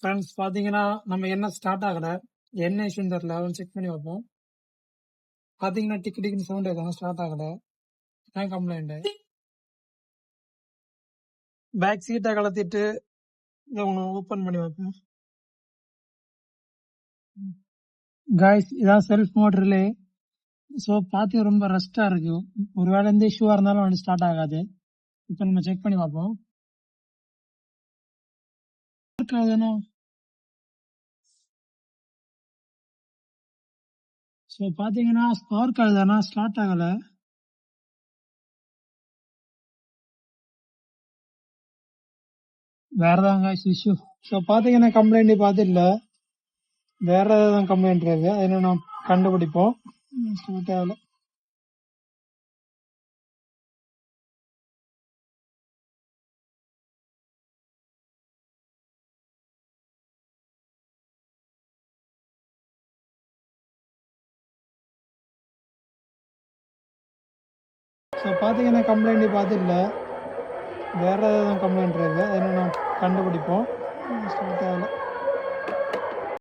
Friends பார்த்தீங்கன்னா நம்ம என்ன ஸ்டார்ட் ஆகல, என்ன இஷ்யூன்னு தெரியல. அதை செக் பண்ணி பார்ப்போம். பார்த்தீங்கன்னா டிக்கு டிக்குன்னு சவுண்ட் ஏதாவது ஸ்டார்ட் ஆகல. ஏன் கம்ப்ளைண்ட்? பேக் சீட்டை கலத்திட்டு இதை ஒன்று ஓப்பன் பண்ணி வைப்போம். காய்ஸ் இதான் செல்ஃப் மோட்டர்லே. ஸோ பார்த்து ரொம்ப ரெஸ்டா இருக்கு. ஒருவேளை எந்த இஷ்யூவா இருந்தாலும் வந்து ஸ்டார்ட் ஆகாது. இப்போ நம்ம செக் பண்ணி பார்ப்போம். ஸோ பார்த்தீங்கன்னா ஸ்பார்க் ஆகுதுன்னா ஸ்டார்ட் ஆகல. வேற ஏதாவது காய்ஸ் இஷ்யூ. ஸோ பார்த்தீங்கன்னா கம்ப்ளைண்ட் பார்த்து இல்லை, வேற ஏதாவது கம்ப்ளைண்ட் இருக்கு. அதை நம்ம கண்டுபிடிப்போம். ஸ்டார்ட் ஆகல. ஸோ பார்த்தீங்கன்னா கம்ப்ளைண்ட் பார்த்து இல்லை, வேற ஏதாவது கம்ப்ளைண்ட் இருக்கு. அதை நம்ம கண்டுபிடிப்போம். ஸ்டார்ட் ஆகல.